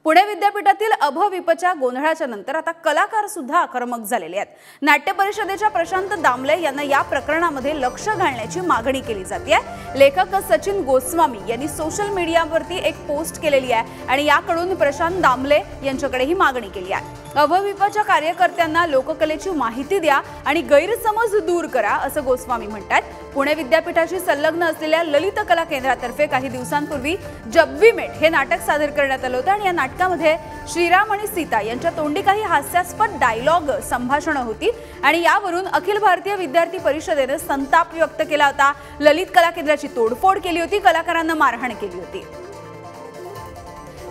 पुणे विद्यापीठातील अभविपच्या गोंधळाच्या नंतर आता कलाकार सुद्धा आक्रमक झालेले आहेत। नाट्य परिषदेच्या प्रशांत दामले यांना या प्रकरणामध्ये लक्ष घालण्याची मागणी केली जाते। लेखक सचिन गोस्वामी यांनी सोशल मीडियावरती एक पोस्ट केलेली आहे आणि याकडून प्रशांत दामले यांच्याकडे ही मागणी केली आहे। अभविपच्या कार्यकर्त्यांना लोककलेची माहिती द्या आणि गैरसमज दूर करा असं गोस्वामी म्हणतात। पुणे विद्यापीठाशी संलग्न असलेल्या ललित कला केंद्रातर्फे काही दिवसांपूर्वी जब वी मेट हे नाटक सादर करण्यात आलं होतं आणि या नाटकामध्ये श्रीराम आणि सीता यांच्या तोंडी काही हास्यास्पद डायलॉग संभाषणं होती आणि यावरून अखिल भारतीय विद्यार्थी परिषदेने संताप व्यक्त केला होता। ललित कला केंद्राची तोडफोड केली होती, कलाकारांना मारहाण केली होती।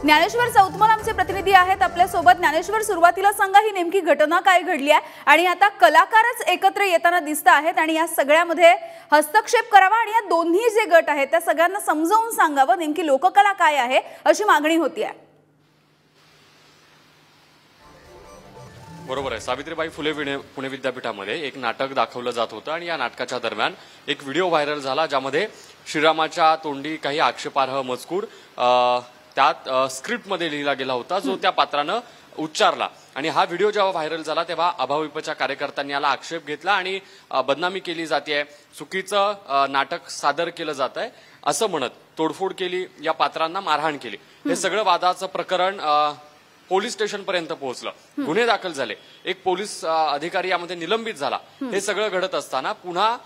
ज्ञानेश्वर चौतमल आमचे प्रतिनिधी आहेत आपल्या सोबत। ज्ञानेश्वर, सुरुवातीला सांगा ही नेमकी घटना काय घडली आहे आणि आता कलाकारच एकत्र येताना दिसत आहेत आणि या सगळ्यामध्ये हस्तक्षेप करावा आणि या दोन्ही जे गट आहेत त्या सगळ्यांना समजावून सांगावं नेमकी लोककला काय आहे अशी मागणी होती आहे। बरोबर आहे, सावित्रीबाई फुले पुणे विद्यापीठामध्ये एक नाटक दाखवलं जात होतं आणि या नाटकाच्या दरम्यान एक व्हिडिओ व्हायरल झाला ज्यामध्ये श्रीरामाच्या तोंडी काही आक्षेपार्ह मजकूर त्यात स्क्रिप्टमध्ये लिहिला गेला होता जो त्या पात्रानं उच्चारला आणि हा व्हिडिओ जेव्हा व्हायरल झाला तेव्हा अभाविपच्या कार्यकर्त्यांनी याला आक्षेप घेतला आणि बदनामी केली जाते, चुकीचं नाटक सादर केलं जात आहे असं म्हणत तोडफोड केली, या पात्रांना मारहाण केली। हे सगळं वादाचं प्रकरण पोलीस स्टेशन पर्यंत पोहोचलं, गुन्हे दाखल झाले, एक पोलीस अधिकारी यामध्ये निलंबित झाला। हे सगळं घडत असताना पुन्हा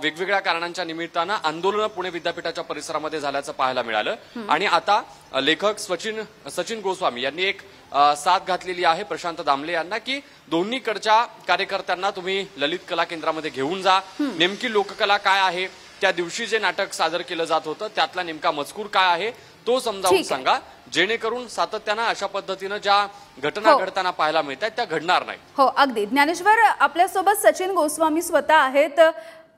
वेगवेगळ्या कारणांच्या निमित्तानं आंदोलन पुणे विद्यापीठाच्या परिसरामध्ये झाल्याचं पाहायला मिळालं आणि आता लेखक सचिन गोस्वामी यांनी एक साथ घातलेली आहे प्रशांत दामले यांना की दोन्हीकडच्या कार्यकर्त्यांना तुम्ही ललित कला केंद्रामध्ये घेऊन जा, नेमकी लोककला काय आहे, त्या दिवशी जे नाटक सादर केलं जात होतं त्यातला नेमका मजकूर काय आहे तो समजावून सांगा, जेणेकरून सातत्यानं अशा पद्धतीनं ज्या घटना घडताना पाहायला मिळतात त्या घडणार नाही। हो, अगदी। ज्ञानेश्वर, आपल्यासोबत सचिन गोस्वामी स्वतः आहेत,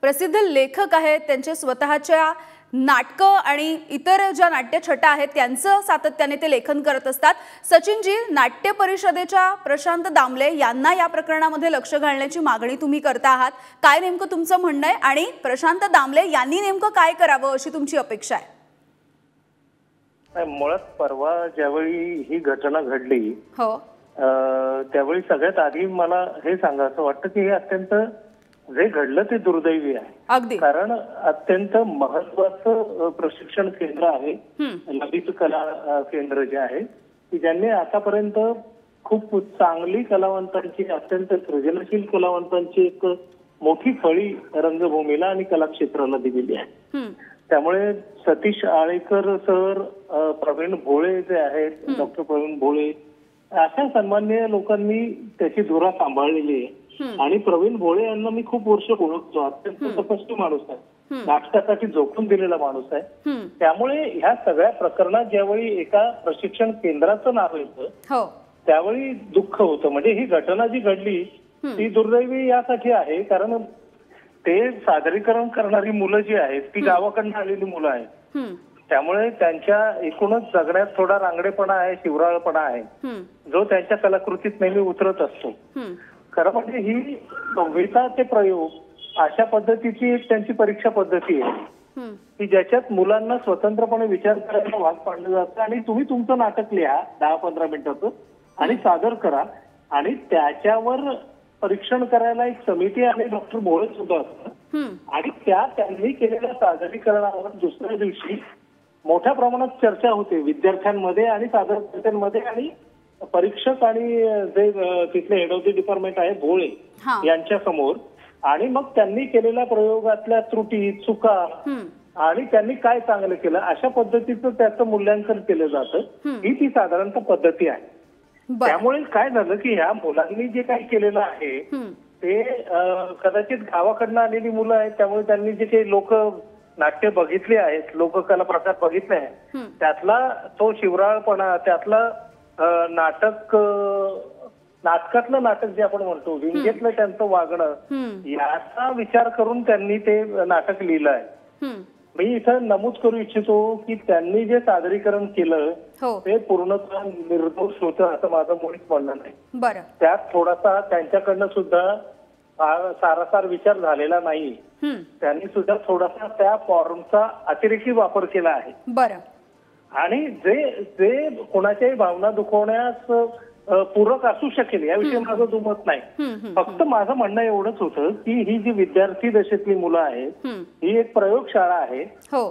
प्रसिद्ध लेखक आहेत, त्यांचे स्वतःच्या नाटकं आणि इतर ज्या नाट्यछटा आहेत त्यांचं सातत्याने ते लेखन करत असतात। सचिनजी, नाट्य परिषदेच्या प्रशांत दामले यांना या प्रकरणामध्ये लक्ष घालण्याची मागणी तुम्ही करता आहात, काय नेमकं तुमचं म्हणणं आहे आणि प्रशांत दामले यांनी नेमकं काय करावं अशी तुमची अपेक्षा आहे? मुळात परवा ज्यावेळी ही घटना घडली हो त्यावेळी सगळ्यात आधी मला हे सांगायचं वाटतं की हे अत्यंत जे घडलं ते दुर्दैवी आहे। अगदी, कारण अत्यंत महत्वाचं प्रशिक्षण केंद्र आहे ललित कला केंद्र जे आहे की ज्यांनी आतापर्यंत खूप चांगली कलावंतांची, अत्यंत सृजनशील कलावंतांची एक मोठी फळी रंगभूमीला आणि कलाक्षेत्राला दिलेली आहे। त्यामुळे सतीश आळेकर सर, प्रवीण भोळे जे आहेत, डॉक्टर प्रवीण भोळे, अशा सन्माननीय लोकांनी त्याची धुरा सांभाळलेली आहे आणि प्रवीण भोळे यांना मी खूप वर्ष ओळखतो, अत्यंत तपस्वी माणूस आहे, नाटकासाठी झोकून दिलेला माणूस आहे। त्यामुळे ह्या सगळ्या प्रकरणात ज्यावेळी एका प्रशिक्षण केंद्राचं नाव येतं त्यावेळी दुःख होतं। म्हणजे ही घटना जी घडली ती दुर्दैवी यासाठी आहे कारण ते सादरीकरण करणारी मुलं जी आहेत ती गावाकडनं आलेली मुलं आहेत, त्यामुळे त्यांच्या एकूणच जगण्यात थोडा रांगडेपणा आहे, शिवराळपणा आहे जो त्यांच्या कलाकृतीत नेहमी उतरत असतो। खरं म्हणजे ही संहिता ते प्रयोग अशा पद्धतीची एक त्यांची परीक्षा पद्धती आहे की ज्याच्यात मुलांना स्वतंत्रपणे विचार करायला भाग पाडलं जातं आणि तुम्ही तुमचं नाटक लिहा 10-15 मिनिटाचं आणि सादर करा आणि त्याच्यावर परीक्षण करायला एक समिती आणि डॉक्टर भोळे सुद्धा असतात आणि त्यांनी केलेल्या सादरीकरणावर दुसऱ्या दिवशी मोठ्या प्रमाणात चर्चा होते विद्यार्थ्यांमध्ये आणि सादरकर्त्यांमध्ये आणि परीक्षक आणि जे तिथले हेड ऑफ द डिपार्टमेंट आहे भोळे यांच्या समोर, आणि मग त्यांनी केलेल्या प्रयोगातल्या त्रुटी, चुका आणि त्यांनी काय चांगलं केलं अशा पद्धतीचं त्याचं मूल्यांकन केलं जातं। ही ती साधारणतः पद्धती आहे। त्यामुळे काय झालं की ह्या मुलांनी जे काही केलेलं आहे ते कदाचित गावाकडनं आलेली मुलं आहेत, त्यामुळे त्यांनी जे काही लोक नाट्य बघितले आहेत, लोककला प्रकार बघितले आहेत त्यातला तो शिवराळपणा, त्यातला नाटकातलं नाटक जे आपण म्हणतो विंगेतलं त्यांचं वागणं याचा विचार करून त्यांनी ते नाटक लिहिलं आहे। मी इथं नमूद करू इच्छितो की त्यांनी जे सादरीकरण केलं ते पूर्णतः निर्दोष होतं असं माझं मुळीच म्हणणं नाही। त्यात थोडासा त्यांच्याकडनं सुद्धा सारासार विचार झालेला नाही, त्यांनी सुद्धा थोडासा त्या फॉर्मचा अतिरेकी वापर केला आहे। आणि जे जे कोणाच्याही भावना दुखवण्यास पूरक असू शकेल याविषयी माझं दुमत नाही. फक्त माझं म्हणणं एवढंच होतं की ही जी विद्यार्थी दशेतली मुलं आहेत ही एक प्रयोगशाळा आहे.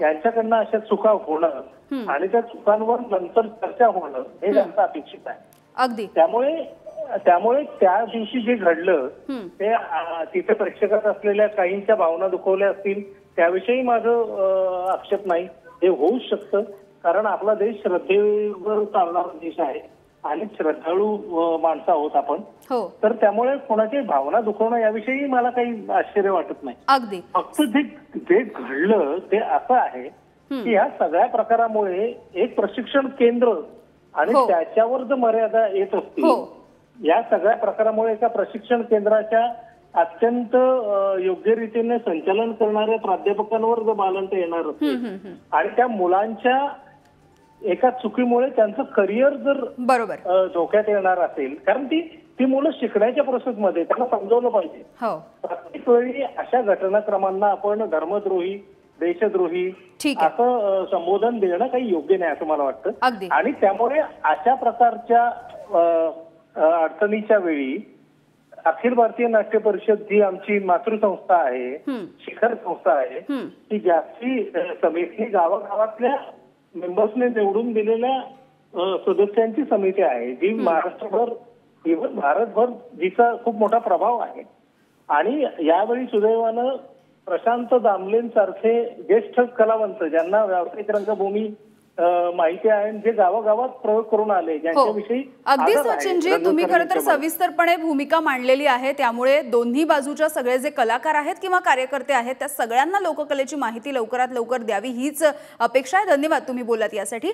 यांच्याकडनं अशा चुका होणं आणि त्या चुकांवर नंतर चर्चा होणं हे जास्त अपेक्षित आहे. अगदी. त्यामुळे त्या दिवशी जे घडलं ते तिथे प्रेक्षकात असलेल्या काहींच्या भावना दुखवल्या असतील त्याविषयी माझं आक्षेप नाही. हे होऊच शकतं कारण आपला देश श्रद्धेवर चालणारा देश आहे आणि श्रद्धाळू माणसं आहोत आपण. तर त्यामुळे कोणाची भावना दुखवणं याविषयी मला काही आश्चर्य वाटत नाही. अगदी. फक्त जे घडलं ते असं आहे की ह्या सगळ्या प्रकारामुळे एक प्रशिक्षण केंद्र आणि त्याच्यावर जर मर्यादा येत असतील या सगळ्या प्रकारामुळे एका प्रशिक्षण केंद्राच्या अत्यंत योग्य रीतीने संचालन करणाऱ्या प्राध्यापकांवर जर बालंट येणार असेल आणि त्या मुलांच्या एका चुकीमुळे त्यांचं करिअर जर बरोबर धोक्यात येणार असेल कारण ती मुलं शिकण्याच्या प्रोसेसमध्ये त्यांना समजवलं पाहिजे. प्रत्येक वेळी अशा घटनाक्रमांना आपण धर्मद्रोही देशद्रोही असं संबोधन देणं काही योग्य नाही असं मला वाटतं. आणि त्यामुळे अशा प्रकारच्या अडचणीच्या वेळी अखिल भारतीय नाट्य परिषद जी आमची मातृसंस्था आहे शिखर संस्था आहे ती ज्याची समिती गावागावातल्या मेंबर्सने निवडून दिलेल्या सदस्यांची समिती आहे जी महाराष्ट्रभर इव्हन भारतभर जिचा खूप मोठा प्रभाव आहे. आणि यावेळी सुदैवानं प्रशांत दामलेंसारखे ज्येष्ठ कलावंत ज्यांना व्यावसायिक रंगभूमी माहिती आहे जे गावागावात प्रयोग करून आले ज्यांच्याविषयी. अगदी सचिनजी तुम्ही खरं तर सविस्तरपणे भूमिका मांडलेली आहे त्यामुळे दोन्ही बाजूच्या सगळे जे कलाकार आहेत किंवा कार्यकर्ते आहेत त्या सगळ्यांना लोककलेची माहिती लवकरात लवकर द्यावी हीच अपेक्षा आहे. धन्यवाद तुम्ही बोललात यासाठी.